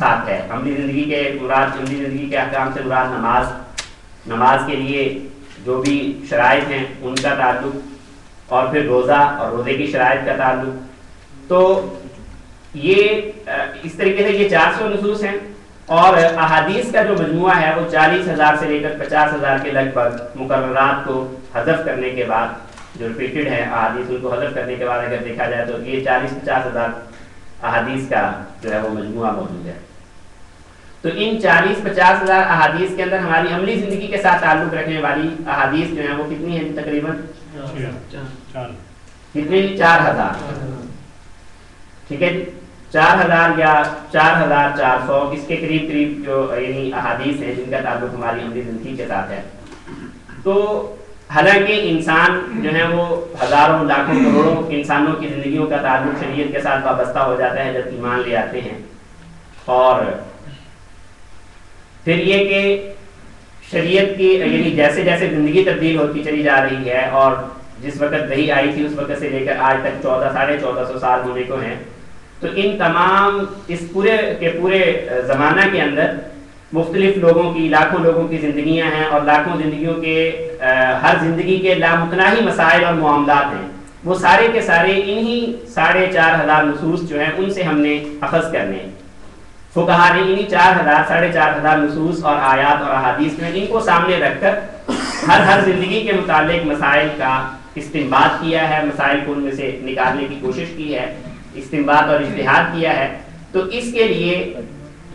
ساتھ ہے. عملی زندگی کے مراد، عملی زندگی کے احکام سے مراد نماز کے لیے جو بھی شرائط ہیں ان کا تعلق، اور پھر روزہ اور روزے کی شرائط کا تعلق. تو یہ اس طریقے سے یہ 400 نصوص ہیں، اور احادیث کا جو مجموعہ ہے وہ 40,000 سے لے کر 50,000 کے لگ بھگ مقررات کو حذف کرنے کے بعد، جو ریپیٹڈ ہے احادیث ان کو حذف کرنے کے بعد اگر دیکھا جائے تو یہ 40-50,000 احادیث کا جو ہے وہ مجموعہ موجود ہے. تو ان 40-50,000 احادیث کے اندر ہماری عملی زندگی کے ساتھ تعلق رکھنے والی احادیث جو ہیں وہ کتنی ہیں تقریباً؟ کتنی؟ 4,000. ٹھیک ہے جی، 4,000 یا 4,400 اس کے قریب جو یعنی احادیث ہیں جن کا تعلق ہماری عملی زندگی کے ساتھ ہے. تو حالانکہ انسان جو ہے وہ ہزاروں لاکھوں کروڑوں انسانوں کی زندگیوں کا تعلق شریعت کے ساتھ وابستہ ہو جاتا ہے جب ایمان لے آتے ہیں. اور پھر یہ کہ شریعت کی یعنی جیسے جیسے زندگی تبدیل ہوتی چلی جا رہی ہے، اور جس وقت وحی آئی تھی اس وقت سے لے کر آج تک 1400-1450 سال ہونے کو ہیں، تو ان تمام اس پورے کے پورے زمانہ کے اندر مختلف لوگوں کی، لاکھوں لوگوں کی زندگیاں ہیں، اور لاکھوں زندگیوں کے ہر زندگی کے لامتناہی مسائل اور معاملات ہیں. وہ سارے کے سارے انہی 4,500 نصوص جو ہیں ان سے ہم نے اخذ کرنے ہیں. فقہا نے انہی 4,000-4,500 نصوص اور آیات اور احادیث میں ان کو سامنے رکھ کر ہر زندگی کے متعلق مسائل کا استنباط کیا ہے، مسائل کو ان میں سے نکالنے کی کوشش کی ہے، استنباط اور اجتہاد کیا ہے. تو اس کے لیے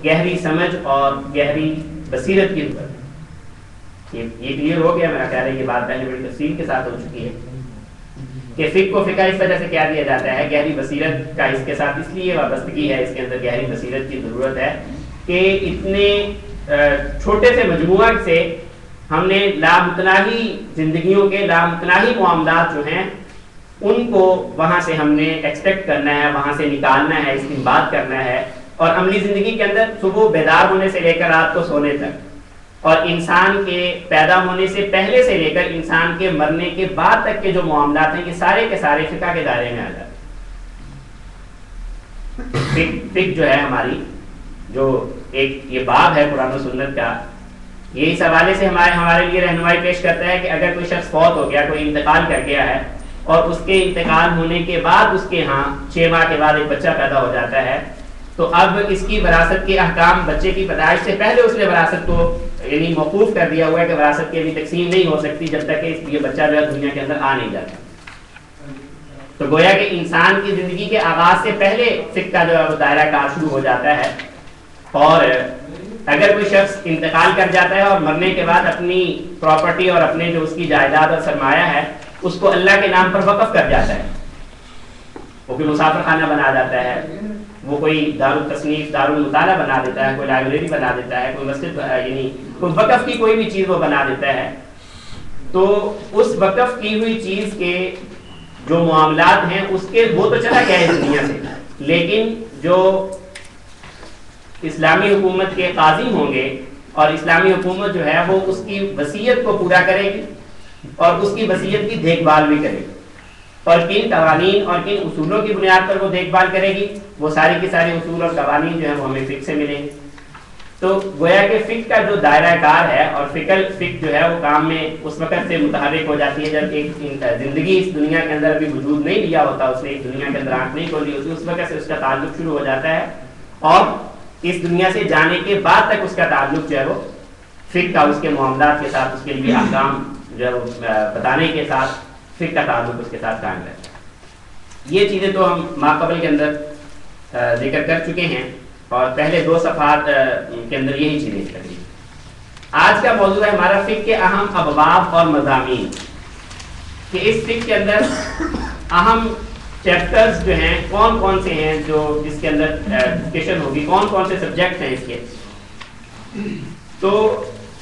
گہری سمجھ اور گہری بصیرت کی ضرورت ہے. یہ کلیئر ہو گیا میرا خیال ہے. یہ بات پہلے بڑی تفصیل کے ساتھ ہو چکی ہے کہ فقہ کو فقہ اس وجہ سے کیا دیا جاتا ہے، گہری بصیرت کا اس کے ساتھ اس لیے وابستگی ہے، اس کے اندر گہری بصیرت کی ضرورت ہے کہ اتنے چھوٹے سے مجموعہ سے ہم نے لامتناہی زندگیوں کے لامتناہی معاملات جو ہیں ان کو وہاں سے ہم نے ایکسپیکٹ کرنا ہے، وہاں سے نکالنا ہے، استنباط کرنا ہے. اور عملی زندگی کے اندر صبح بیدار ہونے سے لے کر رات کو سونے تک، اور انسان کے پیدا ہونے سے پہلے سے لے کر انسان کے مرنے کے بعد تک کے جو معاملات ہیں یہ سارے کے سارے فقہ کے دائرے میں آ جاتے ہیں. فقہ جو ہے ہماری جو ایک یہ باب ہے قرآن و سنت کا، یہ اس حوالے سے ہمارے لیے رہنمائی پیش کرتا ہے کہ اگر کوئی شخص فوت ہو گیا، کوئی انتقال کر گیا ہے، اور اس کے انتقال ہونے کے بعد اس کے ہاں 6 ماہ کے بعد ایک بچہ پیدا ہو جاتا ہے، تو اب اس کی وراثت کے احکام بچے کی پیدائش سے پہلے اس نے وراثت کو یعنی موقوف کر دیا ہوا ہے کہ وراثت کی ابھی تقسیم نہیں ہو سکتی جب تک کہ یہ بچہ جو ہے دنیا کے اندر آ نہیں جاتا. تو گویا کہ انسان کی زندگی کے آغاز سے پہلے فقہ کا جو ہے وہ دائرہ کار شروع ہو جاتا ہے. اور اگر کوئی شخص انتقال کر جاتا ہے اور مرنے کے بعد اپنی پراپرٹی اور اپنے جو اس کی جائیداد اور سرمایہ ہے اس کو اللہ کے نام پر وقف کر جاتا ہے، وہ کوئی مسافر خانہ بنا جاتا ہے، وہ کوئی دارالتصنیف دارالمطالعہ بنا دیتا ہے، کوئی لائبریری بنا دیتا ہے، کوئی مسجد یعنی کوئی وقف کی کوئی بھی چیز وہ بنا دیتا ہے، تو اس وقف کی ہوئی چیز کے جو معاملات ہیں اس کے وہ تو چلا گیا ہے اس دنیا سے، لیکن جو اسلامی حکومت کے قاضی ہوں گے اور اسلامی حکومت جو ہے وہ اس کی وصیت کو پورا کرے گی اور اس کی وصیت کی دیکھ بھال بھی کرے گی، اور کن قوانین اور کن اصولوں کی بنیاد پر وہ دیکھ بھال کرے گی، وہ ساری کی ساری اصول اور قوانین جو ہیں وہ ہمیں فقہ سے ملیں گے. تو گویا کہ فقہ کا جو دائرہ کار ہے اور فقہ جو ہے وہ کام میں اس وقت سے متحرک ہو جاتی ہے جب ایک زندگی اس دنیا کے اندر ابھی وجود نہیں لیا ہوتا، اس نے ایک دنیا کے اندر آنکھ نہیں کھولی ہوتی، اس وقت سے اس کا تعلق شروع ہو جاتا ہے، اور اس دنیا سے جانے کے بعد تک اس کا تعلق جو ہے وہ فقہ کا اس کے معاملات کے ساتھ، اس کے لیے احکام جو ہے وہ بتانے کے ساتھ فقہ کا تعلق اس کے ساتھ قائم رہتا ہے. یہ چیزیں تو ہم ماقبل کے اندر ذکر کر چکے ہیں اور پہلے 2 صفحات کے اندر یہی چیزیں کر لی. آج کا موضوع ہے ہمارا فقہ کے اہم ابواب اور مضامین، کہ اس فقہ کے اندر اہم چیپٹرز جو ہیں کون کون سے ہیں جو جس کے اندر ڈسکشن ہوگی، کون کون سے سبجیکٹ ہیں اس کے. تو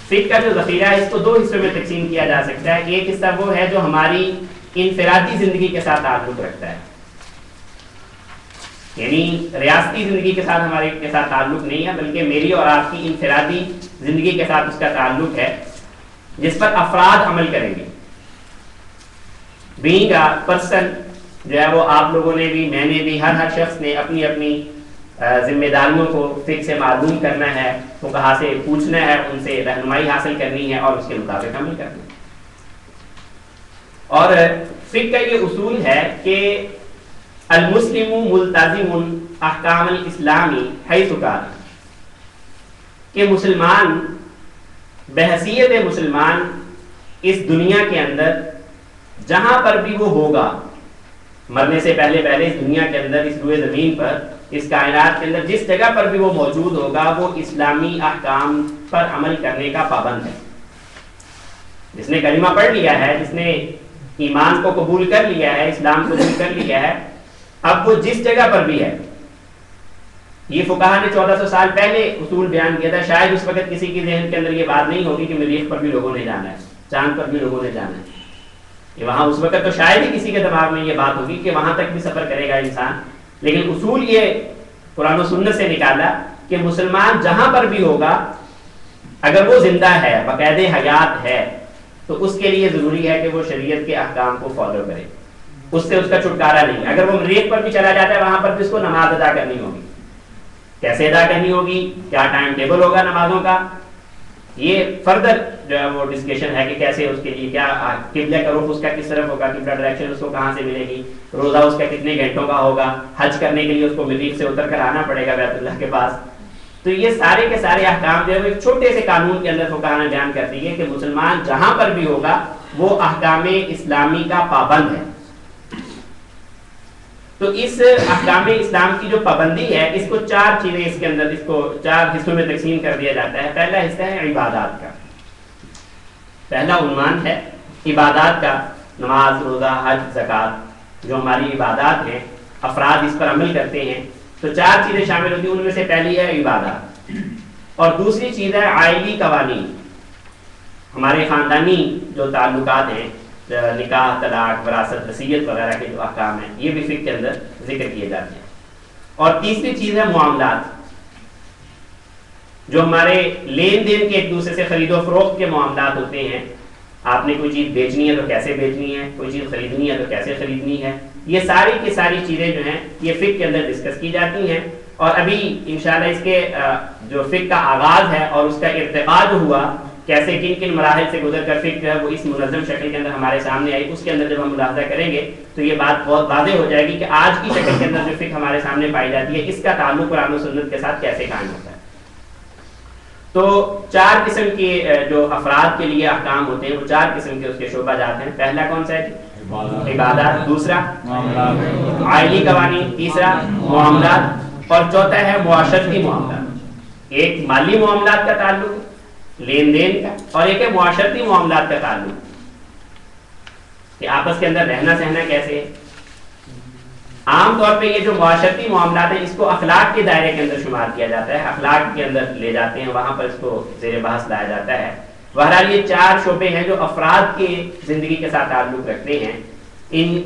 فقہ کا جو ذخیرہ ہے اس کو 2 حصوں میں تقسیم کیا جا سکتا ہے. ایک حصہ وہ ہے جو ہماری انفرادی زندگی کے ساتھ تعلق رکھتا ہے، یعنی ریاستی زندگی کے ساتھ ہمارے کے ساتھ تعلق نہیں ہے، بلکہ میری اور آپ کی انفرادی زندگی کے ساتھ اس کا تعلق ہے، جس پر افراد عمل کریں گے. بینگ اے پرسن جو ہے وہ آپ لوگوں نے بھی، میں نے بھی، ہر شخص نے اپنی اپنی ذمہ داریوں کو فقہ سے معلوم کرنا ہے، فقہا سے پوچھنا ہے، ان سے رہنمائی حاصل کرنی ہے اور اس کے مطابق عمل کرنا ہے۔ اور فقہ کا یہ اصول ہے کہ المسلم ملتزم احکام الاسلامی حیث کان، کہ مسلمان بحیثیت مسلمان اس دنیا کے اندر جہاں پر بھی وہ ہوگا، مرنے سے پہلے اس دنیا کے اندر، اس روئے زمین پر، اس کائنات کے اندر جس جگہ پر بھی وہ موجود ہوگا، وہ اسلامی احکام پر عمل کرنے کا پابند ہے۔ جس نے کلمہ پڑھ لیا ہے، جس نے ایمان کو قبول کر لیا ہے، اسلام کو قبول کر لیا ہے، اب وہ جس جگہ پر بھی ہے، یہ فقہا نے 1400 سال پہلے اصول بیان کیا تھا، شاید اس وقت کسی کے ذہن کے اندر یہ بات نہیں ہوگی کہ مریخ پر بھی لوگوں نے جانا ہے، چاند پر بھی لوگوں نے جانا ہے، یہ وہاں اس وقت تو شاید ہی کسی کے دماغ میں یہ بات ہوگی کہ وہاں تک بھی سفر کرے گا انسان، لیکن اصول یہ قرآن و سنت سے نکالا کہ مسلمان جہاں پر بھی ہوگا، اگر وہ زندہ ہے، باقاعد حیات ہے، تو اس کے لیے ضروری ہے کہ وہ شریعت کے احکام کو فالو کرے، اس سے اس کا چھٹکارا نہیں۔ اگر وہ مریخ پر بھی چلا جاتا ہے، وہاں پر بھی اس کو نماز ادا کرنی ہوگی، کیسے ادا کرنی ہوگی، کیا ٹائم ٹیبل ہوگا نمازوں کا، یہ فردر جو ہے وہ ڈسکشن ہے کہ کیسے اس کے لیے کیا قبلہ کا رخ اس کا کس طرف ہوگا، قبلہ ڈائریکشن اس کو کہاں سے ملے گی، روزہ اس کا کتنے گھنٹوں کا ہوگا، حج کرنے کے لیے اس کو مریخ سے اتر کر آنا پڑے گا بیت اللہ کے پاس۔ تو یہ سارے کے سارے احکام جو ہے وہ ایک چھوٹے سے قانون کے اندر فقہا نے بیان کر دی ہے کہ مسلمان جہاں پر بھی ہوگا وہ احکام اسلامی کا پابند ہے۔ تو اس احکام اسلام کی جو پابندی ہے، اس کو 4 چیزیں اس کے اندر، اس کو 4 حصوں میں تقسیم کر دیا جاتا ہے۔ پہلا حصہ ہے عبادات کا، پہلا عنوان ہے عبادات کا، نماز، روزہ، حج، زکوٰۃ، جو ہماری عبادات ہیں، افراد اس پر عمل کرتے ہیں، تو 4 چیزیں شامل ہوتی ہیں، ان میں سے پہلی ہے عبادات، اور دوسری چیز ہے عائلی قوانین، ہمارے خاندانی جو تعلقات ہیں، نکاح، طلاق، وراثت، وصیت وغیرہ کے جو احکام ہیں، یہ بھی فقہ کے اندر ذکر کیے جاتے ہیں۔ اور تیسری چیز ہے معاملات، جو ہمارے لین دین کے ایک دوسرے سے خرید و فروخت کے معاملات ہوتے ہیں، آپ نے کوئی چیز بیچنی ہے تو کیسے بیچنی ہے، کوئی چیز خریدنی ہے تو کیسے خریدنی ہے، یہ ساری کی ساری چیزیں جو ہیں یہ فقہ کے اندر ڈسکس کی جاتی ہیں۔ اور ابھی انشاءاللہ اس کے جو فقہ کا آغاز ہے اور اس کا ارتقا جو ہوا، کیسے کن کن مراحل سے گزر کر فقہ جو ہے وہ اس منظم شکل کے اندر ہمارے سامنے آئی، اس کے اندر جب ہم ملاحظہ کریں گے تو یہ بات بہت واضح ہو جائے گی کہ آج کی شکل کے اندر جو فقہ ہمارے سامنے پائی جاتی ہے، اس کا تعلق قرآن و سنت کے ساتھ کیسے قائم ہوتا ہے۔ تو 4 قسم کے جو افراد کے لیے احکام ہوتے ہیں، وہ 4 قسم کے اس کے شعبہ جات ہیں۔ پہلا کون سا ہے؟ عبادات، دوسرا عائلی قوانین، تیسرا معاملات، اور چوتھا ہے معاشرتی معاملات۔ ایک مالی معاملات کا تعلق لین دین کا، اور ایک ہے معاشرتی معاملات کا تعلق کہ آپس کے اندر رہنا سہنا کیسے ہے۔ عام طور پہ یہ جو معاشرتی معاملات ہیں، اس کو اخلاق کے دائرے کے اندر شمار کیا جاتا ہے، اخلاق کے اندر لے جاتے ہیں، وہاں پر اس کو زیر بحث لایا جاتا ہے۔ بہرحال یہ 4 شعبے ہیں جو افراد کے زندگی کے ساتھ تعلق رکھتے ہیں۔ ان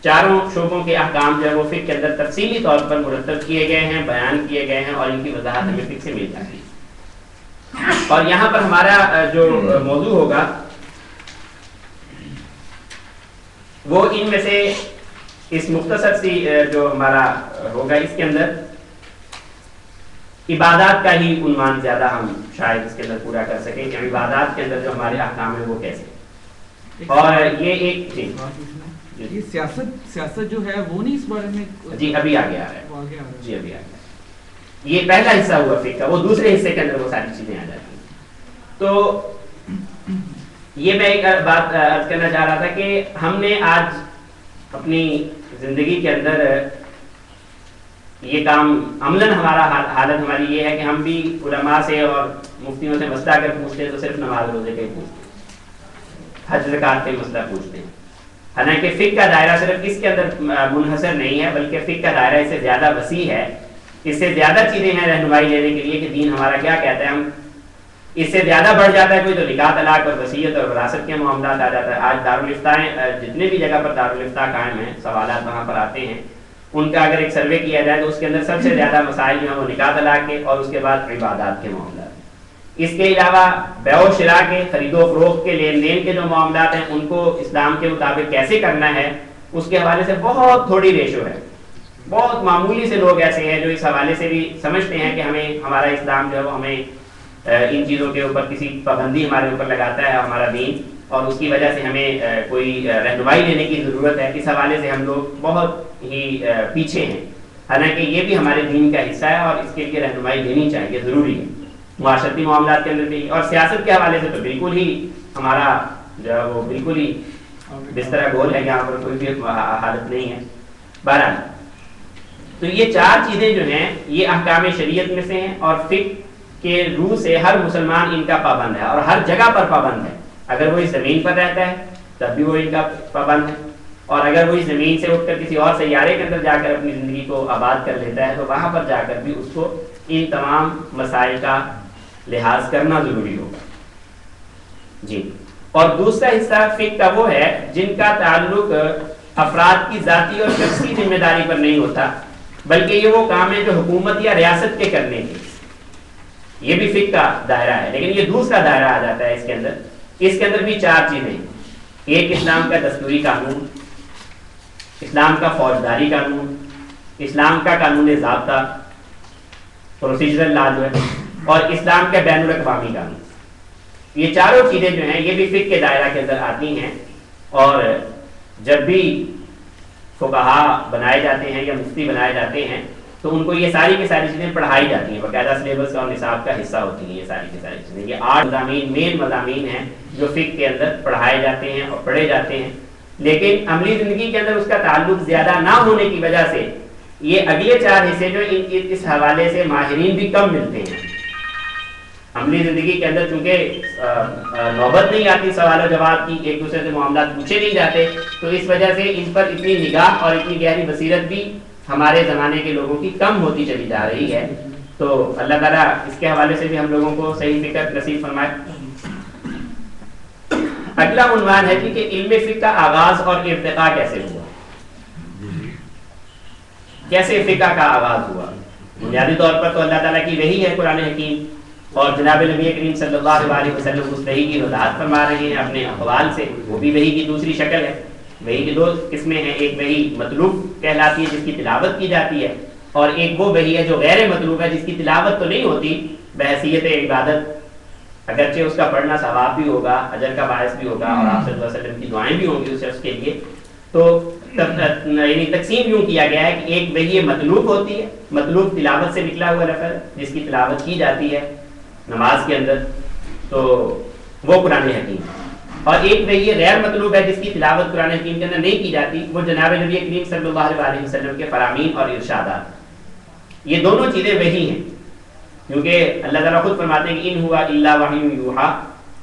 4 شعبوں کے احکام جو ہے وہ فقہ کے اندر تفصیلی طور پر مرتب کیے گئے ہیں، بیان کیے گئے ہیں، اور ان کی وضاحت ہمیں فقہ سے مل جاتی ہے۔ اور یہاں پر ہمارا جو موضوع ہوگا وہ ان میں سے اس مختصر سی جو ہمارا ہوگا، اس کے اندر عبادات کا ہی عنوان زیادہ ہم شاید اس کے اندر پورا کر سکیں کہ عبادات کے اندر جو ہمارے احکام ہیں وہ کیسے، اور یہ ایک یہ سیاست جو ہے وہ نہیں اس بارے میں جی ابھی آگے آ رہا ہے، جی ابھی آگے یہ پہلا حصہ ہوا فقہ کا، وہ دوسرے حصے کے اندر وہ ساری چیزیں آ جاتی ہیں۔ تو یہ میں ایک بات عرض کرنا چاہ رہا تھا کہ ہم نے آج اپنی زندگی کے اندر یہ کام عملاً ہمارا حالت ہماری یہ ہے کہ ہم بھی علماء سے اور مفتیوں سے مسئلہ اگر پوچھتے ہیں تو صرف نماز روزے کا ہی پوچھتے ہیں، حج زکوٰۃ کا مسئلہ پوچھتے ہیں، حالانکہ فقہ کا دائرہ صرف اس کے اندر منحصر نہیں ہے، بلکہ فقہ کا دائرہ اس سے زیادہ وسیع ہے، اس سے زیادہ چیزیں ہیں رہنمائی لینے کے لیے کہ دین ہمارا کیا کہتا ہے۔ ہم اس سے زیادہ بڑھ جاتا ہے کوئی تو نکاح، طلاق اور وصیت اور وراثت کے معاملات آ جاتا ہے۔ آج دارالفتاء جتنے بھی جگہ پر دارالفتاء قائم ہیں، سوالات وہاں پر آتے ہیں، ان کا اگر ایک سروے کیا جائے تو اس کے اندر سب سے زیادہ مسائل جو ہیں وہ نکاح طلاق کے اور اس کے بعد عبادات کے معاملات۔ اس کے علاوہ بیع و شراء کے، خرید و فروخت کے، لین دین کے جو معاملات ہیں ان کو اسلام کے مطابق کیسے کرنا ہے، اس کے حوالے سے بہت تھوڑی ریشو ہے۔ بہت معمولی سے لوگ ایسے ہیں جو اس حوالے سے بھی سمجھتے ہیں کہ ہمیں ہمارا اسلام جو ہے وہ ہمیں ان چیزوں کے اوپر کسی پابندی ہمارے اوپر لگاتا ہے ہمارا دین، اور اس کی وجہ سے ہمیں کوئی رہنمائی لینے کی ضرورت ہے. اس حوالے سے ہم لوگ بہت ہی پیچھے ہیں، حالانکہ یہ بھی ہمارے دین کا حصہ ہے اور اس کے لیے رہنمائی دینی چاہیے، ضروری ہے معاشرتی معاملات کے اندر بھی. اور سیاست کے حوالے سے تو بالکل ہی ہمارا جو ہے وہ بالکل ہی بستر گول ہے، یہاں پر کوئی بھی حالت نہیں ہے. بہرحال تو یہ چار چیزیں جو ہیں یہ احکام شریعت میں سے ہیں، اور فقہ کے روح سے ہر مسلمان ان کا پابند ہے اور ہر جگہ پر پابند ہے. اگر وہ اس زمین پر رہتا ہے تب بھی وہ ان کا پابند ہے، اور اگر وہ اس زمین سے اٹھ کر کسی اور سیارے کے اندر جا کر اپنی زندگی کو آباد کر لیتا ہے تو وہاں پر جا کر بھی اس کو ان تمام مسائل کا لحاظ کرنا ضروری ہوگا. جی. اور دوسرا حصہ فقہ کا وہ ہے جن کا تعلق افراد کی ذاتی اور شخصی ذمہ داری پر نہیں ہوتا، بلکہ یہ وہ کام ہے جو حکومت یا ریاست کے کرنے کے، یہ بھی فقہ کا دائرہ ہے، لیکن یہ دوسرا دائرہ آ جاتا ہے اس کے اندر. اس کے اندر بھی چار چیزیں ہیں. ایک اسلام کا دستوری قانون، اسلام کا فوجداری قانون، اسلام کا قانون ضابطہ پروسیجرل لا جو ہے، اور اسلام کا بین الاقوامی قانون. یہ چاروں چیزیں جو ہیں یہ بھی فقہ کے دائرہ کے اندر آتی ہیں، اور جب بھی فقہا بنائے جاتے ہیں یا مفتی بنائے جاتے ہیں تو ان کو یہ ساری کی ساری چیزیں پڑھائی جاتی ہیں، باقاعدہ سلیبس اور نصاب کا حصہ ہوتی ہیں یہ ساری کی ساری چیزیں. یہ 8 مضامین مین مضامین ہیں جو فقہ کے اندر پڑھائے جاتے ہیں اور پڑھے جاتے ہیں، لیکن عملی زندگی کے اندر اس کا تعلق زیادہ نہ ہونے کی وجہ سے یہ اگلے 4 حصے جو اس حوالے سے ماہرین بھی کم ملتے ہیں. عملی زندگی کے اندر چونکہ نوبت نہیں آتی سوال و جواب کی، ایک دوسرے سے معاملات پوچھے نہیں جاتے، تو اس وجہ سے ان پر اتنی نگاہ اور اتنی گہری بصیرت بھی ہمارے زمانے کے لوگوں کی کم ہوتی چلی جا رہی ہے. تو اللہ تعالیٰ اس کے حوالے سے بھی ہم لوگوں کو صحیح فکر نصیب فرمائے. اگلا عنوان ہے کہ علم فقہ کا آغاز اور ارتقاء کیسے ہوا، کیسے فقہ کا آغاز ہوا. بنیادی طور پر تو اللہ تعالیٰ کی وحی ہے قرآن حکیم، اور جناب نبی کریم صلی اللہ علیہ وسلم اس وحی کی وضاحت فرما رہے ہیں اپنے اقوال سے. وہ بھی وحی کی دوسری شکل ہے. وحی کی 2 قسمیں ہیں، ایک وحی مطلوب کہلاتی ہے جس کی تلاوت کی جاتی ہے، اور ایک وہ وحی ہے جو غیر مطلوب ہے جس کی تلاوت تو نہیں ہوتی بحیثیت عبادت، اگرچہ اس کا پڑھنا ثواب بھی ہوگا، اجر کا باعث بھی ہوگا، اور آپ صلی اللہ علیہ وسلم کی دعائیں بھی ہوں گی اس شخص کے لیے. تو یعنی تقسیم یوں کیا گیا ہے کہ ایک وحی مطلوب ہوتی ہے، مطلوب تلاوت سے نکلا ہوا لفظ جس کی تلاوت کی جاتی ہے نماز کے اندر، تو وہ قرآن حکیم. اور ایک وحی غیر مطلوب ہے جس کی تلاوت قرآن حکیم کے اندر نہیں کی جاتی، وہ جناب نبی کریم صلی اللہ علیہ وسلم کے فرامین اور ارشادات. یہ دونوں چیزیں وحی ہیں، کیونکہ اللہ تعالیٰ خود فرماتے ہیں کہ ان ہوا الا وحی یوحا،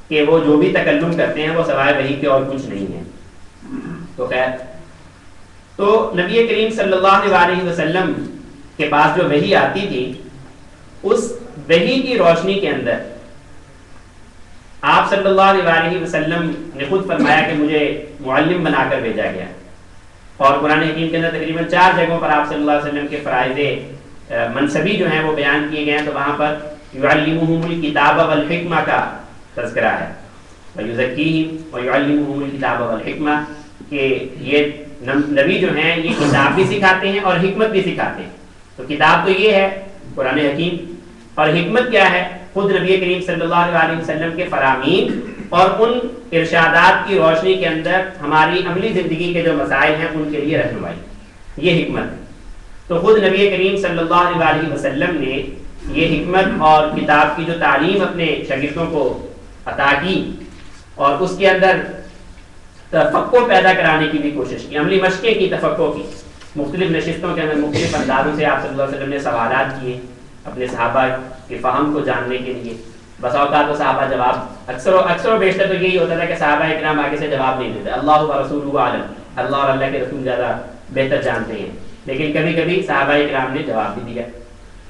کہ وہ جو بھی تکلم کرتے ہیں وہ سوائے وحی کے اور کچھ نہیں ہے. تو خیر، تو نبی کریم صلی اللہ علیہ وسلم کے پاس جو وحی آتی تھی، اس وحی کی روشنی کے اندر آپ صلی اللہ علیہ وسلم نے خود فرمایا کہ مجھے معلم بنا کر بھیجا گیا. اور قرآن حکیم کے اندر تقریباً 4 جگہوں پر آپ صلی اللہ علیہ وسلم کے فرائض منصبی جو ہیں وہ بیان کیے گئے ہیں. تو وہاں پر یعلمہم الکتاب والحکمہ کا تذکرہ ہے، ویزکیہم ویعلمہم الکتاب والحکمہ، کہ یہ نبی جو ہیں یہ کتاب بھی سکھاتے ہیں اور حکمت بھی سکھاتے ہیں. تو کتاب تو یہ ہے قرآن حکیم، اور حکمت کیا ہے؟ خود نبی کریم صلی اللہ علیہ وسلم کے فرامین اور ان ارشادات کی روشنی کے اندر ہماری عملی زندگی کے جو مسائل ہیں ان کے لیے رہنمائی، یہ حکمت ہے. تو خود نبی کریم صلی اللہ علیہ وسلم نے یہ حکمت اور کتاب کی جو تعلیم اپنے شاگردوں کو عطا کی، اور اس کے اندر تفقع پیدا کرانے کی بھی کوشش کی، عملی مشقیں کی تفقع کی. مختلف نشستوں کے اندر مختلف اندازوں سے آپ صلی اللہ علیہ وسلم نے سوالات کیے اپنے صحابہ کے فہم کو جاننے کے لیے. بس اوقات تو صحابہ جواب اکثر و بیشتر تو یہی ہوتا تھا کہ صحابہ اکرام آگے سے جواب نہیں دیتے، اللہ و رسولہ عالم، اللہ اور اللہ کے رسول زیادہ بہتر جانتے ہیں. لیکن کبھی کبھی صحابہ اکرام نے جواب بھی دیا.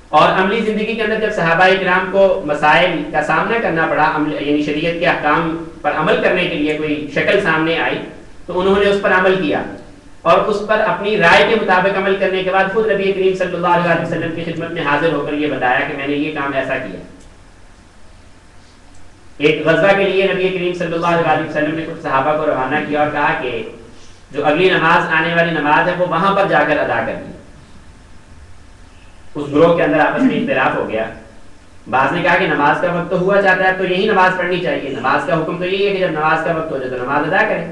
اور عملی زندگی کے اندر جب صحابہ اکرام کو مسائل کا سامنا کرنا پڑا، یعنی شریعت کے احکام پر عمل کرنے کے لیے کوئی شکل سامنے آئی، تو انہوں نے اس پر عمل کیا، اور اس پر اپنی رائے کے مطابق عمل کرنے کے بعد خود نبی کریم صلی اللہ علیہ وسلم کی خدمت میں حاضر ہو کر یہ بتایا کہ میں نے یہ کام ایسا کیا. ایک غزوہ کے لیے نبی کریم صلی اللہ علیہ وسلم نے کچھ صحابہ کو روانہ کیا اور کہا کہ جو اگلی نماز آنے والی نماز ہے وہ وہاں پر جا کر ادا کرنی. اس گروہ کے اندر آپس میں اختلاف ہو گیا. بعض نے کہا کہ نماز کا وقت تو ہوا جاتا ہے تو یہی نماز پڑھنی چاہیے, نماز کا حکم تو یہی ہے کہ جب نماز کا وقت ہو جائے تو نماز ادا کریں.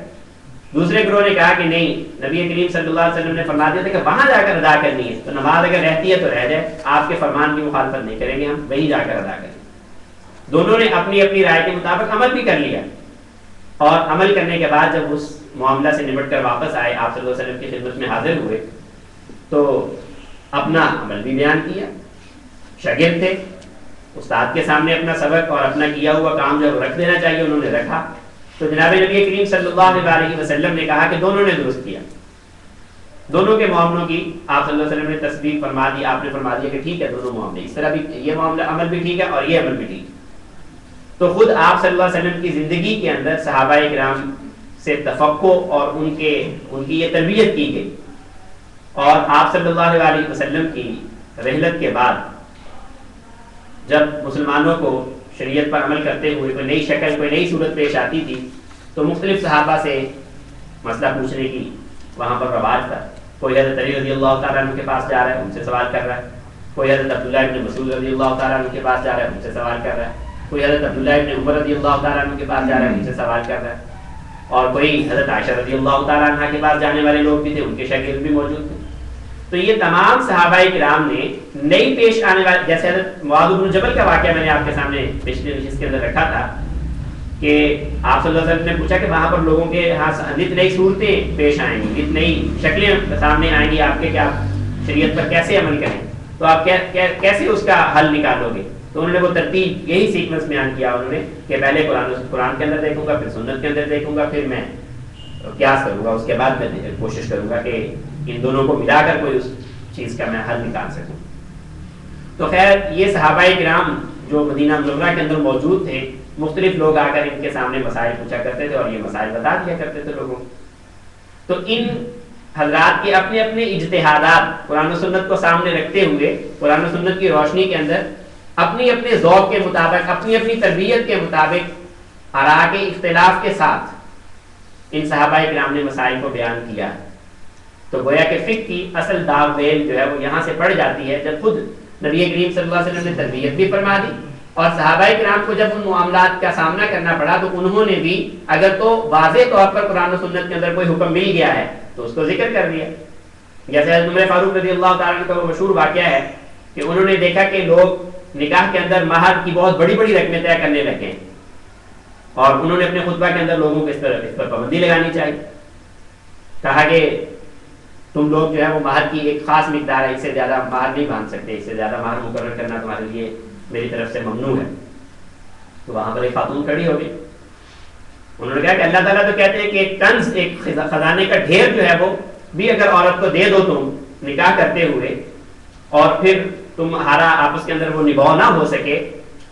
دوسرے گروہ نے کہا کہ نہیں, نبی کریم صلی اللہ علیہ وسلم نے فرما دیا تھا کہ وہاں جا کر ادا کرنی ہے, تو نماز اگر رہتی ہے تو رہ جائے, آپ کے فرمان کی مخالفت نہیں کریں گے, ہم وہیں جا کر ادا کریں. دونوں نے اپنی اپنی رائے کے مطابق عمل بھی کر لیا, اور عمل کرنے کے بعد جب اس معاملہ سے نمٹ کر واپس آئے, آپ صلی اللہ علیہ وسلم کی خدمت میں حاضر ہوئے, تو اپنا عمل بھی بیان کیا. شاگرد تھے, استاد کے سامنے اپنا سبق اور اپنا کیا ہوا کام جب رکھ دینا چاہیے انہوں نے رکھا. تو جناب نبی کریم صلی اللہ علیہ وسلم نے کہا کہ دونوں نے درست کیا, دونوں کے معاملوں کی آپ صلی اللہ علیہ وسلم نے تصدیق فرما دی. آپ نے فرما دیا کہ ٹھیک ہے دونوں معاملے, اس طرح بھی یہ معاملہ عمل بھی ٹھیک ہے اور یہ عمل بھی ٹھیک ہے. تو خود آپ صلی اللہ علیہ وسلم کی زندگی کے اندر صحابہ کرام سے تفقہ اور ان کی یہ تربیت کی گئی, اور آپ صلی اللہ علیہ وسلم کی رحلت کے بعد جب مسلمانوں کو شریعت پر عمل کرتے ہوئے کوئی نئی شکل, کوئی نئی صورت پیش آتی تھی, تو مختلف صحابہ سے مسئلہ پوچھنے کی وہاں پر رواج تھا. کوئی حضرت علی رضی اللہ تعالیٰ عنہ کے پاس جا رہا ہے, ان سے سوال کر رہا ہے. کوئی حضرت عبداللہ ابن مسعود رضی اللہ تعالیٰ عنہ کے پاس جا رہا ہے, ان سے سوال کر رہا ہے. کوئی حضرت عبداللہ ابن عمر رضی اللہ تعالیٰ عنہ کے پاس جا رہا ہے, ان سے سوال کر رہا ہے. اور کوئی حضرت عائشہ رضی اللہ تعالیٰ عنہ کے پاس جانے والے لوگ بھی تھے, ان کے شاگرد بھی موجود تھے. تو یہ تمام صحابہ کرام نے نئی پیش آنے والے, جیسے حضرت معاذ بن جبل کا واقعہ میں نے آپ کے سامنے پچھلے نشست کے اندر رکھا تھا, کہ آپ صلی اللہ علیہ وسلم نے پوچھا کہ وہاں پر لوگوں کے ہاں نت نئی صورتیں پیش آئیں گی, نت نئی شکلیں سامنے آئیں گی آپ کے, کہ آپ شریعت پر کیسے عمل کریں, تو آپ کیسے اس کا حل نکالو گے. تو انہوں نے وہ ترتیب, یہی سیکوینس بیان کیا انہوں نے, کہ پہلے قرآن کے اندر دیکھوں گا, پھر سنت کے اندر دیکھوں گا, پھر میں قیاس کروں گا, اس کے بعد میں کوشش کروں گا کہ ان دونوں کو ملا کر کوئی اس چیز کا میں حل نکال سکوں. تو خیر یہ صحابہ کرام جو مدینہ منورہ کے اندر موجود تھے, مختلف لوگ آ کر ان کے سامنے مسائل پوچھا کرتے تھے اور یہ مسائل بتا دیا کرتے تھے لوگوں. تو ان حضرات کے اپنے اپنے اجتہادات قرآن و سنت کو سامنے رکھتے ہوئے, قرآن و سنت کی روشنی کے اندر اپنی اپنے ذوق کے مطابق, اپنی اپنی تربیت کے مطابق, آراء کے اختلاف کے ساتھ ان صحابہ کرام نے مسائل کو بیان کیا. تو گویا کہ فقہ کی اصل داغ ویل جو ہے وہ یہاں سے پڑ جاتی ہے, جب خود نبی کریم صلی اللہ علیہ وسلم نے تربیت بھی فرما دی, اور صحابہ کرام کو جب ان معاملات کا سامنا کرنا پڑا تو انہوں نے بھی اگر تو واضح طور پر قرآن و سنت کے اندر کوئی حکم مل گیا ہے تو اس کو ذکر کر دیا. جیسے حضرت عمر فاروق رضی اللہ تعالیٰ عنہ کا وہ مشہور واقعہ ہے کہ انہوں نے دیکھا کہ لوگ نکاح کے اندر مہر کی بہت بڑی بڑی رقمیں طے کرنے لگے, اور انہوں نے اپنے خطبہ کے اندر لوگوں کو اس پر پابندی لگانی چاہیے. کہا کہ تم لوگ جو ہے وہ مہر کی ایک خاص مقدار ہے, اس سے زیادہ مہر نہیں باندھ سکتے, اس سے زیادہ مہر مقرر کرنا تمہارے لیے میری طرف سے ممنوع ہے. تو وہاں پر ایک خاتون کھڑی ہو گئی, انہوں نے کہا کہ اللہ تعالیٰ تو کہتے ہیں کہ ایک کنز, ایک خزانے کا ڈھیر جو ہے وہ بھی اگر عورت کو دے دو تم نکاح کرتے ہوئے, اور پھر تمہارا آپس کے اندر وہ نبھاؤ نہ ہو سکے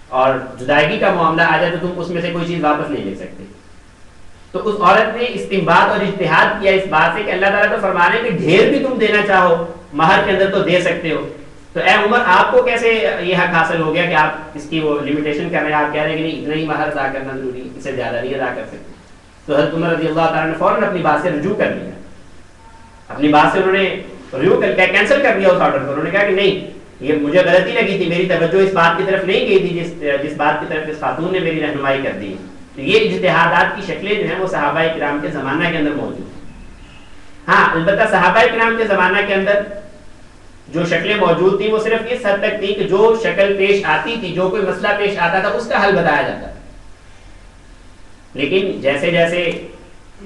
اور جدائیگی کا معاملہ آ جائے تو تم اس میں سے کوئی چیز واپس نہیں لے سکتے. تو اس عورت نے استنباط اور اجتہاد کیا اس بات سے کہ اللہ تعالیٰ تو فرما رہے ہیں کہ ڈھیر بھی تم دینا چاہو مہر کے اندر تو دے سکتے ہو, تو اے عمر آپ کو کیسے یہ حق حاصل ہو گیا کہ آپ اس کی وہ لمیٹیشن کر رہے ہیں, آپ کہہ رہے ہیں کہ نہیں اتنا ہی مہر ادا کرنا ضروری ہے, اس سے زیادہ نہیں ادا کر سکتے. تو حضرت عمر رضی اللہ تعالیٰ نے فوراً اپنی بات سے رجوع کر لیا, اپنی بات سے انہوں نے رجوع کر کینسل کر دیا اس آرڈر کو. انہوں نے کہا کہ نہیں, یہ مجھے غلطی لگی تھی, میری توجہ اس بات کی طرف نہیں گئی تھی جس بات کی طرف اس خاتون نے میری رہنمائی کر دی. تو یہ اجتہادات کی شکلیں جو ہیں وہ صحابہ کرام کے زمانہ کے اندر موجود ہیں. ہاں البتہ صحابہ کرام کے زمانہ کے اندر جو شکلیں موجود تھیں وہ صرف اس حد تک تھی کہ جو شکل پیش آتی تھی, جو کوئی مسئلہ پیش آتا تھا اس کا حل بتایا جاتا تھا. لیکن جیسے جیسے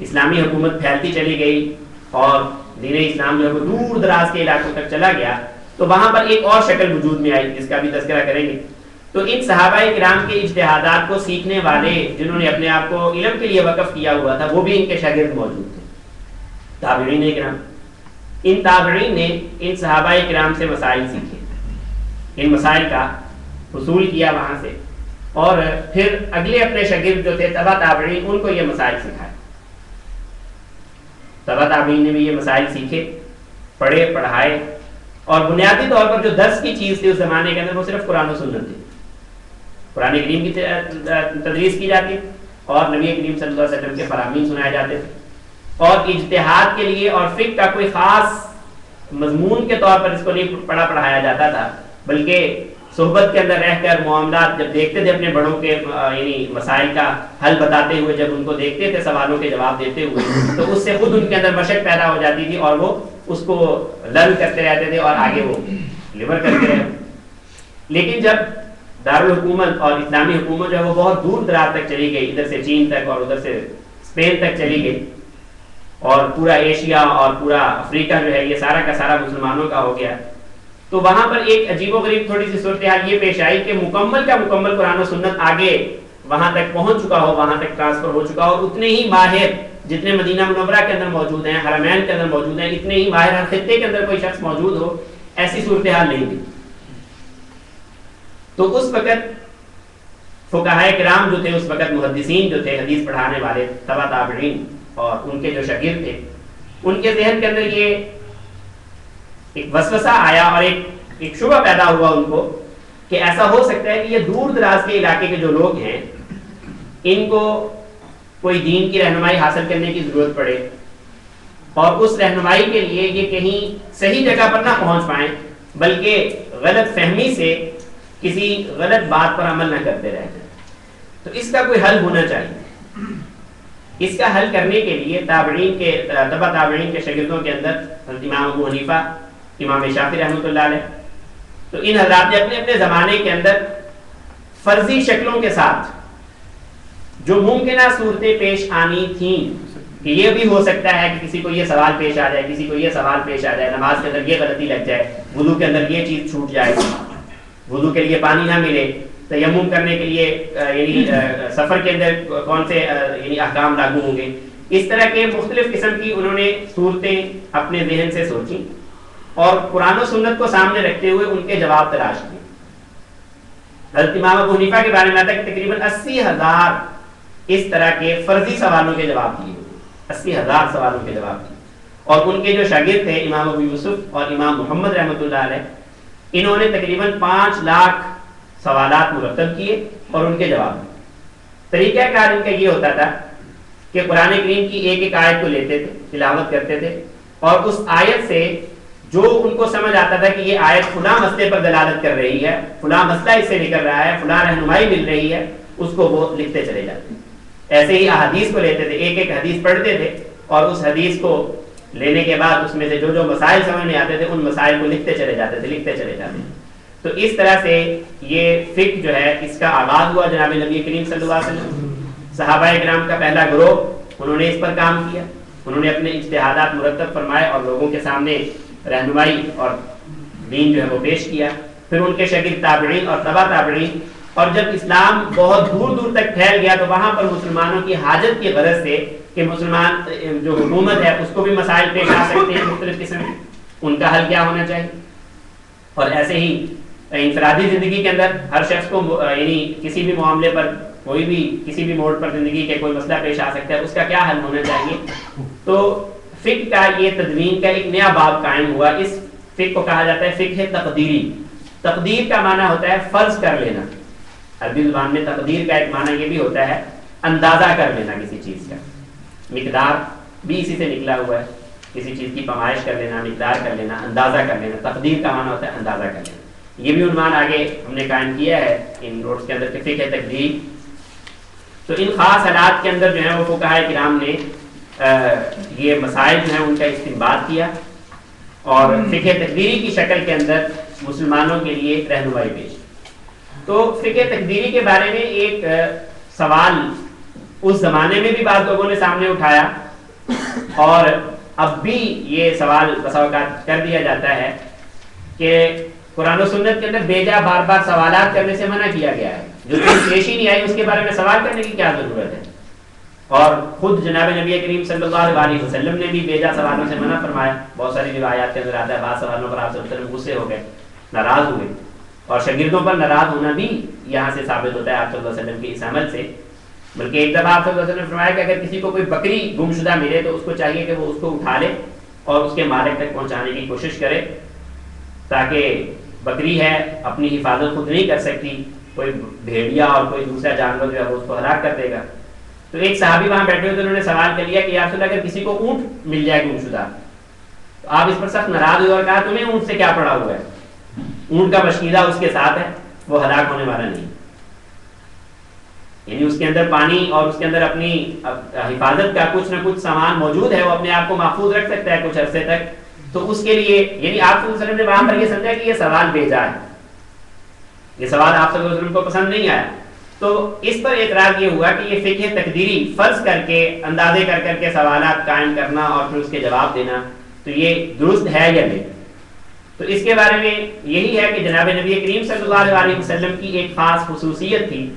اسلامی حکومت پھیلتی چلی گئی اور دین اسلام جو ہے وہ دور دراز کے علاقوں تک چلا گیا, تو وہاں پر ایک اور شکل وجود میں آئی جس کا بھی تذکرہ کریں گے. تو ان صحابہ کرام کے اجتہادات کو سیکھنے والے جنہوں نے اپنے آپ کو علم کے لیے وقف کیا ہوا تھا, وہ بھی ان کے شاگرد موجود تھے, تابعین کرام. ان تابعین نے ان صحابہ کرام سے مسائل سیکھے, ان مسائل کا حصول کیا وہاں سے, اور پھر اگلے اپنے شاگرد جو تھے تبع تابعین, ان کو یہ مسائل سکھائے. تبع تابعین نے بھی یہ مسائل سیکھے, پڑھے, پڑھائے, اور بنیادی طور پر جو درس کی چیز تھی اس زمانے کے اندر وہ صرف قرآن و سنت تھی. قرآن کریم کی تدریس کی جاتی اور نبی کریم صلی اللہ علیہ وسلم کے فرامین سنائے جاتے تھے, اور اجتہاد کے لیے اور فقہ کا کوئی خاص مضمون کے طور پر اس کو نہیں پڑھایا جاتا تھا، بلکہ صحبت کے اندر رہ کر معاملات جب دیکھتے تھے اپنے بڑوں کے یعنی مسائل کا حل بتاتے ہوئے، جب ان کو دیکھتے تھے سوالوں کے جواب دیتے ہوئے، تو اس سے خود ان کے اندر مشق پیدا ہو جاتی تھی اور وہ اس کو لرن کرتے رہتے تھے اور آگے وہ ڈلیور کرتے رہے. لیکن جب دارالحکومت اور اسلامی حکومت جو ہے وہ بہت دور دراز تک چلی گئی، ادھر سے چین تک اور ادھر سے اسپین تک چلی گئی، اور پورا ایشیا اور پورا افریقہ جو ہے یہ سارا کا سارا مسلمانوں کا ہو گیا، تو وہاں پر ایک عجیب و غریب تھوڑی سی صورتحال یہ پیش آئی کہ مکمل کا مکمل قرآن و سنت آگے وہاں تک پہنچ چکا ہو، وہاں تک ٹرانسفر ہو چکا ہو، اور اتنے ہی ماہر جتنے مدینہ منورہ کے اندر موجود ہیں، حرمین کے اندر موجود ہیں، اتنے ہی ماہر ہر خطے کے اندر کوئی شخص موجود ہو، ایسی صورتحال نہیں تھی. تو اس وقت فقہائے کرام جو تھے، اس وقت محدثین جو تھے، حدیث پڑھانے والے تبع تابعین اور ان کے جو شاگرد تھے، ان کے ذہن کے اندر یہ ایک وسوسہ آیا اور ایک شبہ پیدا ہوا ان کو کہ ایسا ہو سکتا ہے کہ یہ دور دراز کے علاقے کے جو لوگ ہیں ان کو کوئی دین کی رہنمائی حاصل کرنے کی ضرورت پڑے، اور اس رہنمائی کے لیے یہ کہیں صحیح جگہ پر نہ پہنچ پائیں بلکہ غلط فہمی سے کسی غلط بات پر عمل نہ کرتے رہ جائیں. تو اس کا کوئی حل ہونا چاہیے. اس کا حل کرنے کے لیے تابعین کے تبع تابعین کے شاگردوں کے اندر امام ابو حنیفہ، امام شافعی رحمۃ اللہ علیہ، تو ان حضرات نے اپنے اپنے زمانے کے اندر فرضی شکلوں کے ساتھ جو ممکنہ صورتیں پیش آنی تھیں کہ یہ بھی ہو سکتا ہے کہ کسی کو یہ سوال پیش آ جائے، کسی کو یہ سوال پیش آ جائے، نماز کے اندر یہ غلطی لگ جائے، وضو کے اندر یہ چیز چھوٹ جائے، وضو کے لیے پانی نہ ملے، تیمم کرنے کے لیے یعنی سفر کے اندر کون سے یعنی احکام لاگو ہوں گے. اس طرح کے مختلف قسم کی انہوں نے صورتیں اپنے ذہن سے سوچی اور قرآن و سنت کو سامنے رکھتے ہوئے ان کے جواب تلاش کیے. حضرت امام ابو حنیفہ کے بارے میں آتا ہے کہ تقریباً 80,000 اس طرح کے فرضی سوالوں کے جواب دیے، 80,000 سوالوں کے جواب دیے. اور ان کے جو شاگرد تھے امام ابو یوسف اور امام محمد رحمۃ اللہ علیہ، انہوں نے تقریباً 5 لاکھ سوالات مرتب کیے اور ان کے جواب دیے. طریقہ کار ان کا یہ ہوتا تھا کہ قرآن کریم کی ایک ایک آیت کو لیتے تھے، تلاوت کرتے تھے، اور اس آیت سے جو ان کو سمجھ آتا تھا کہ یہ آیت فلاں مسئلے پر دلالت کر رہی ہے، فلاں مسئلہ اس سے نکل رہا ہے، فلاں رہنمائی مل رہی ہے، اس کو وہ لکھتے چلے جاتے. ایسے ہی احادیث کو لیتے تھے، ایک ایک حدیث پڑھتے تھے اور اس حدیث کو لینے کے بعد اس میں سے جو جو مسائل سمجھ میں آتے تھے ان مسائل کو لکھتے چلے جاتے تھے. تو اس طرح سے یہ فقہ جو ہے اس کا آغاز ہوا جناب نبی کریم صلی اللہ علیہ وسلم. صحابہ کرام کا پہلا گروہ انہوں نے اس پر کام کیا، انہوں نے اپنے اجتہادات مرتب فرمائے اور لوگوں کے سامنے رہنمائی اور دین جو ہے وہ پیش کیا. پھر ان کے شاگرد تابعین اور تبع تابعین، اور جب اسلام بہت دور دور تک پھیل گیا تو وہاں پر مسلمانوں کی حاجت کی غرض سے کہ مسلمان جو حکومت ہے اس کو بھی مسائل پیش آ سکتے ہیں مختلف قسم کے، ان کا حل کیا ہونا چاہیے. اور ایسے ہی انفرادی زندگی کے اندر ہر شخص کو یعنی کسی بھی معاملے پر کوئی بھی کسی بھی موڑ پر زندگی کے کوئی مسئلہ پیش آ سکتا ہے، اس کا کیا حل ہونا چاہیے. تو فقہ کا یہ تدوین کا ایک نیا باب قائم ہوا. اس فقہ کو کہا جاتا ہے فقہ تقدیری. تقدیر کا معنی ہوتا ہے فرض کر لینا. عربی زبان میں تقدیر کا ایک معنی یہ بھی ہوتا ہے اندازہ کر لینا کسی چیز کا. مقدار بھی اسی سے نکلا ہوا ہے، کسی چیز کی پیمائش کر لینا، مقدار کر لینا، اندازہ کر لینا. تقدیر کا معنی ہوتا ہے اندازہ کر لینا. یہ بھی عنوان آگے ہم نے قائم کیا ہے ان نوٹس کے اندر کہ فقہ تقدیر. تو ان خاص حالات کے اندر جو ہے وہ فقہائے کرام نے یہ مسائل جو ہیں ان کا استنباط کیا اور فقہ تقدیری کی شکل کے اندر مسلمانوں کے لیے رہنمائی پیش. تو فقہ تقدیری کے بارے میں ایک سوال اس زمانے میں بھی بعض لوگوں نے سامنے اٹھایا اور اب بھی یہ سوال بسا اوقات کر دیا جاتا ہے کہ قرآن و سنت کے اندر بیجا بار بار سوالات کرنے سے منع کیا گیا ہے. جو چیز پیش ہی نہیں آئی اس کے بارے میں سوال کرنے کی کیا ضرورت ہے. اور خود جناب نبی کریم صلی اللہ علیہ وسلم نے بھی بیجا سوالوں سے منع فرمایا. بہت ساری روایات کے اندر آتا ہے بعض سوالوں پر آپ صلی اللہ علیہ وسلم غصے ہو گئے، ناراض ہوئے، اور شاگردوں پر ناراض ہونا بھی یہاں سے ثابت ہوتا ہے آپ صلی اللہ علیہ وسلم کے اس عمل سے. بلکہ ایک دفعہ آپ صلی اللہ علیہ وسلم نے فرمایا کہ اگر کسی کو کوئی بکری گمشدہ ملے تو اس کو چاہیے کہ وہ اس کو اٹھا لے اور اس کے مالک تک پہنچانے کی کوشش کرے، تاکہ بکری ہے اپنی حفاظت خود نہیں کر سکتی، کوئی بھیڑیا اور کوئی دوسرا جانور جو ہے وہ اس کو ہلاک کر دے گا. تو ایک صحابی وہاں بیٹھے ہوئے تھے، انہوں نے سوال کر لیا کہ یا رسول اللہ اگر کسی کو اونٹ مل جائے گمشدہ تو آپ اس پر سخت ناراض ہوئے اور کہا تمہیں اونٹ سے کیا پڑا ہوا ہے، اونٹ کا بشکیدہ اس کے ساتھ ہے، وہ ہلاک ہونے والا نہیں، یعنی اس کے اندر پانی اور اس کے اندر اپنی حفاظت کا کچھ نہ کچھ سامان موجود ہے، وہ اپنے آپ کو محفوظ رکھ سکتا ہے کچھ عرصے تک. تو اس کے لیے یعنی آپ صلی اللہ علیہ وسلم نے وہاں پر یہ سمجھا کہ یہ سوال بھیجا ہے، یہ سوال آپ صلی اللہ علیہ وسلم کو پسند نہیں آیا. تو اس پر اعتراض یہ ہوا کہ یہ فقہ تقدیری فرض کر کے اندازے کر کر کے سوالات قائم کرنا اور پھر اس کے جواب دینا، تو یہ درست ہے یا نہیں. تو اس کے بارے میں یہی ہے کہ جناب نبی کریم صلی اللہ علیہ وسلم کی ایک خاص خصوصیت تھی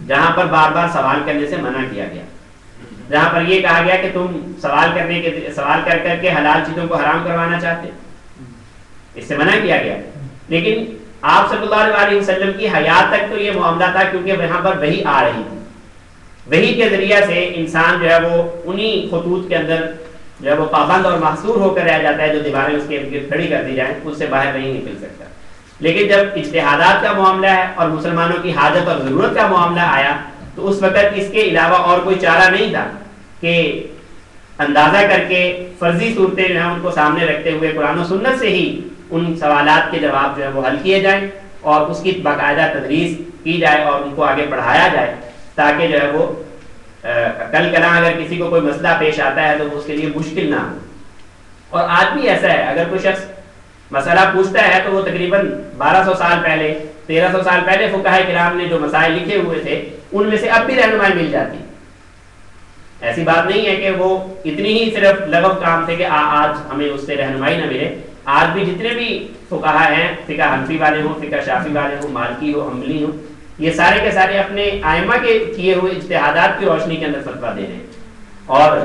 جہاں پر بار بار سوال کرنے سے منع کیا گیا، جہاں پر یہ کہا گیا کہ تم سوال کر کر کے حلال چیزوں کو حرام کروانا چاہتے، اس سے منع کیا گیا. لیکن آپ صلی اللہ علیہ وسلم کی حیات تک تو یہ معاملہ تھا، کیونکہ وہاں پر وحی آ رہی تھی، وحی کے ذریعے سے انسان جو ہے وہ انہی خطوط کے اندر جو ہے وہ پابند اور محصور ہو کر رہ جاتا ہے، جو دیواریں اس کے ارد کھڑی کر دی جائیں اس سے باہر نہیں نکل سکتا. لیکن جب اجتہادات کا معاملہ ہے اور مسلمانوں کی حاجت اور ضرورت کا معاملہ آیا تو اس وقت اس کے علاوہ اور کوئی چارہ نہیں تھا کہ اندازہ کر کے فرضی صورتیں جو ہیں ان کو سامنے رکھتے ہوئے قرآن و سنت سے ہی ان سوالات کے جواب جو ہے وہ حل کیے جائیں اور اس کی باقاعدہ تدریس کی جائے اور ان کو آگے پڑھایا جائے، تاکہ جو ہے وہ کل کلاں اگر کسی کو کوئی مسئلہ پیش آتا ہے تو وہ اس کے لیے مشکل نہ ہو. اور آج بھی ایسا ہے، اگر کوئی شخص مسئلہ پوچھتا ہے تو وہ تقریباً 1200 سال پہلے 1300 سال پہلے فقہاء کرام نے جو مسائل لکھے ہوئے تھے ان میں سے اب بھی رہنمائی مل جاتی. ایسی بات نہیں ہے کہ وہ اتنی ہی صرف لغو کام تھے کہ آج ہمیں اس سے رہنمائی نہ ملے. آج بھی جتنے بھی فقہاء ہیں، فقہ حنفی والے ہوں، فقہ شافعی والے ہوں، مالکی ہو، حنبلی ہوں، یہ سارے کے سارے اپنے ائمہ کے کیے ہوئے اجتہادات کی روشنی کے اندر فتویٰ دے رہے ہیں. اور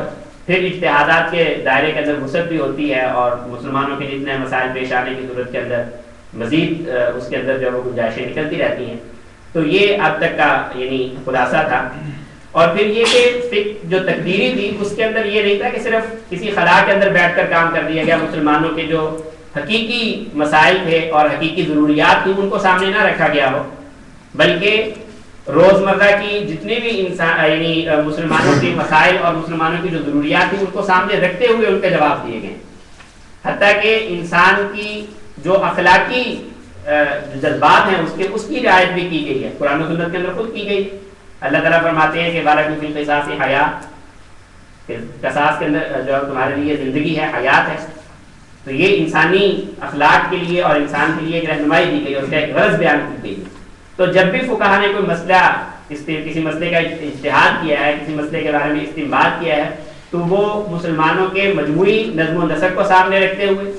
پھر اجتہادات کے دائرے کے اندر وسعت بھی ہوتی ہے اور مسلمانوں کے جتنے مسائل پیش آنے کی صورت کے اندر مزید اس کے اندر جو وہ گنجائشیں نکلتی رہتی ہیں. تو یہ اب تک کا یعنی خلاصہ تھا. اور پھر یہ کہ فقہ جو تقدیری تھی اس کے اندر یہ نہیں تھا کہ صرف کسی خلا کے اندر بیٹھ کر کام کر دیا گیا، مسلمانوں کے جو حقیقی مسائل تھے اور حقیقی ضروریات تھیں ان کو سامنے نہ رکھا گیا ہو، بلکہ روزمرہ کی جتنے بھی انسان یعنی مسلمانوں کے مسائل اور مسلمانوں کی جو ضروریات تھیں ان کو سامنے رکھتے ہوئے ان کے جواب دیے گئے. حتیٰ کہ انسان کی جو اخلاقی جذبات ہیں اس کی رعایت بھی کی گئی ہے، قرآن و سنت کے اندر خود کی گئی. اللہ تعالیٰ فرماتے ہیں کہ وَلَكُمْ فِي الْقِصَاصِ حَيَاةٌ، قصاص کے اندر جو تمہارے لیے زندگی ہے، حیات ہے. تو یہ انسانی اخلاق کے لیے اور انسان کے لیے ایک رہنمائی دی گئی اور اس کا ایک غرض بیان کی گئی. تو جب بھی فقہا نے کوئی مسئلہ کسی مسئلے کا اجتہاد کیا ہے، کسی مسئلے کے بارے میں استنباط کیا ہے، تو وہ مسلمانوں کے مجموعی نظم و نسق کو سامنے رکھتے ہوئے،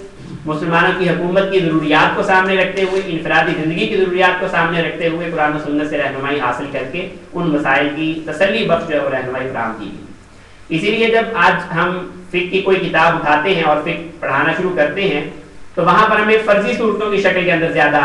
مسلمانوں کی حکومت کی ضروریات کو سامنے رکھتے ہوئے، انفرادی زندگی کی ضروریات کو سامنے رکھتے ہوئے قرآن و سنت سے رہنمائی حاصل کر کے ان مسائل کی تسلی بخش جو ہے وہ رہنمائی فراہم کی گئی. اسی لیے جب آج ہم فقہ کی کوئی کتاب اٹھاتے ہیں اور فقہ پڑھانا شروع کرتے ہیں تو وہاں پر ہمیں فرضی صورتوں کی شکل کے اندر زیادہ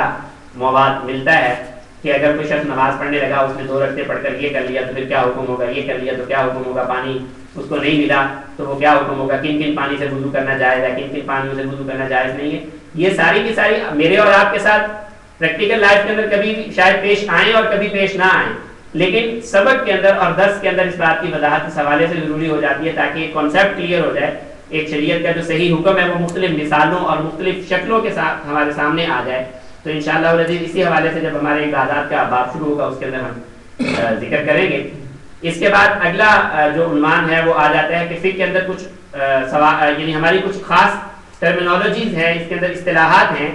مواد ملتا ہے کہ اگر کوئی شخص نماز پڑھنے لگا، اس نے 2 رکعتیں پڑھ کر یہ کر لیا تو پھر کیا حکم ہوگا، یہ کر لیا تو کیا حکم ہوگا، پانی اس کو نہیں ملا تو وہ کیا حکم ہوگا، کن کن پانی سے وضو کرنا جائز ہے، کن کن پانیوں سے وضو کرنا جائز نہیں ہے. یہ ساری کی ساری میرے اور آپ کے ساتھ پریکٹیکل لائف کے اندر کبھی شاید پیش آئیں اور کبھی پیش نہ آئیں، لیکن سبق کے اندر اور درس کے اندر اس بات کی وضاحت اس حوالے سے ضروری ہو جاتی ہے تاکہ ایک کانسیپٹ کلیئر ہو جائے. ایک شریعت کا جو صحیح حکم ہے وہ مختلف مثالوں اور مختلف شکلوں کے ساتھ ہمارے سامنے آ جائے. تو انشاءاللہ العزیز اسی حوالے سے جب ہمارے عبادات کا باب شروع ہوگا اس کے اندر ہم ذکر کریں گے. اس کے بعد اگلا جو عنوان ہے وہ آ جاتا ہے کہ فقہ کے اندر کچھ یعنی ہماری کچھ خاص ٹرمینالوجیز ہیں، اس کے اندر اصطلاحات ہیں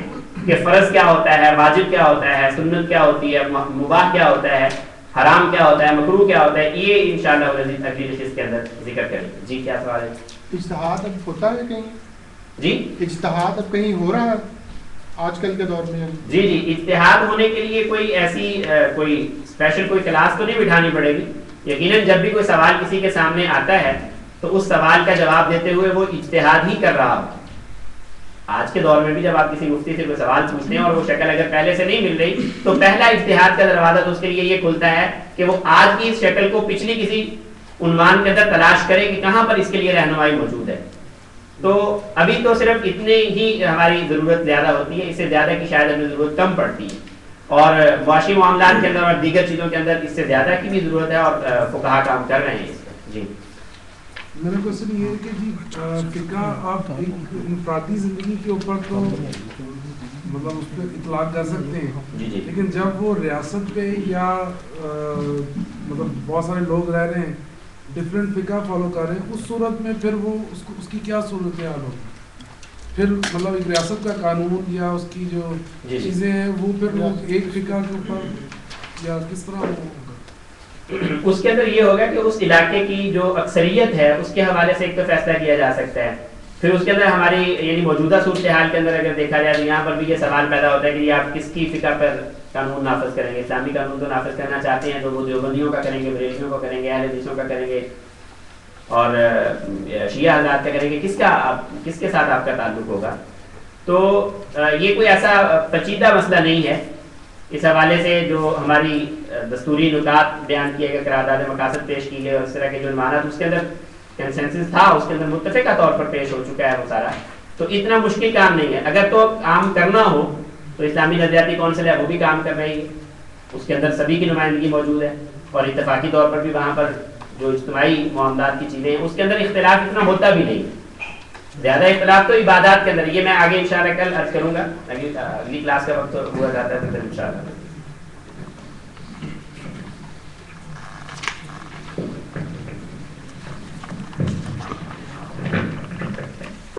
کہ فرض کیا ہوتا ہے، واجب کیا ہوتا ہے، سنت کیا ہوتی ہے، مباح کیا ہوتا ہے، حرام کیا ہوتا ہے، مکروہ کیا ہوتا ہے. یہ انشاءاللہ العزیز اگلی نشست کے اندر ذکر کریں. جی کیا سوال ہے؟ اجتہاد اب ہوتا ہے کہیں؟ جی اجتہاد اب کہیں ہو رہا ہے آج کل کے دور میں؟ جی اجتہاد ہونے کے لیے کوئی ایسی کوئی اسپیشل کوئی کلاس تو نہیں بٹھانی پڑے گی. یقیناً جب بھی کوئی سوال کسی کے سامنے آتا ہے تو اس سوال کا جواب دیتے ہوئے وہ اجتہاد ہی کر رہا ہو. آج کے دور میں بھی جب آپ کسی مفتی سے کوئی سوال پوچھتے ہیں اور وہ شکل اگر پہلے سے نہیں مل رہی تو پہلا اجتہاد کا دروازہ تو اس کے لیے یہ کھلتا ہے کہ وہ آج کی اس شکل کو پچھلی کسی عنوان کے اندر تلاش کرے کہ کہاں پر اس کے لیے رہنمائی موجود ہے. تو ابھی تو صرف اتنے ہی ہماری ضرورت زیادہ ہوتی ہے، اس سے زیادہ کی شاید ہمیں ضرورت کم پڑتی ہے، اور معاشی معاملات کے اندر اور دیگر چیزوں کے اندر اس سے زیادہ کی بھی ضرورت ہے اور فقہا کام کر رہے ہیں اس پر. جی میرا کوشچن یہ ہے کہ جی فقہ آپ ایک انفرادی زندگی کے اوپر تو مطلب اس پہ اطلاق کر سکتے ہیں، لیکن جب وہ ریاست پہ یا مطلب بہت سارے لوگ رہ رہے ہیں ڈفرینٹ فقہ فالو کر رہے ہیں، اس صورت میں پھر وہ اس کی کیا صورت حال ہوگی؟ پھر مطلب ایک ریاست کا قانون یا اس کی جو چیزیں ہیں وہ پھر لوگ ایک فقہ کے اوپر یا کس طرح ہوگا؟ اس کے اندر یہ ہوگا کہ اس علاقے کی جو اکثریت ہے اس کے حوالے سے ایک تو فیصلہ کیا جا سکتا ہے. پھر اس کے اندر ہماری یعنی موجودہ صورتحال کے اندر اگر دیکھا جائے تو یہاں پر بھی یہ سوال پیدا ہوتا ہے کہ آپ کس کی فقہ پر قانون نافذ کریں گے. اسلامی قانون تو نافذ کرنا چاہتے ہیں تو وہ دیوبندیوں کا کریں گے، بریلویوں کا کریں گے، اہل حدیثوں کا کریں گے اور شیعہ حضرات کا کریں گے. کس کے ساتھ آپ کا تعلق ہوگا؟ تو یہ کوئی ایسا پیچیدہ مسئلہ نہیں ہے. اس حوالے سے جو ہماری دستوری نکات بیان کیے گئے، قرارداد مقاصد پیش کی گئے اور اس طرح کے جو عنوانات اس کے اندر کنسنسس تھا، اس کے اندر متفقہ طور پر پیش ہو چکا ہے وہ سارا. تو اتنا مشکل کام نہیں ہے. اگر تو کام کرنا ہو تو اسلامی نظریاتی کونسل ہے وہ بھی کام کر رہی ہے، اس کے اندر سبھی کی نمائندگی موجود ہے اور اتفاقی طور پر بھی وہاں پر جو اجتماعی معاملات کی چیزیں ہیں اس کے اندر اختلاف اتنا ہوتا بھی نہیں. زیادہ اختلاف تو عبادات کے اندر. یہ میں آگے انشاءاللہ کل عرض کروں گا، اگلی کلاس کا وقت ہوا جاتا ہے تو پھر انشاءاللہ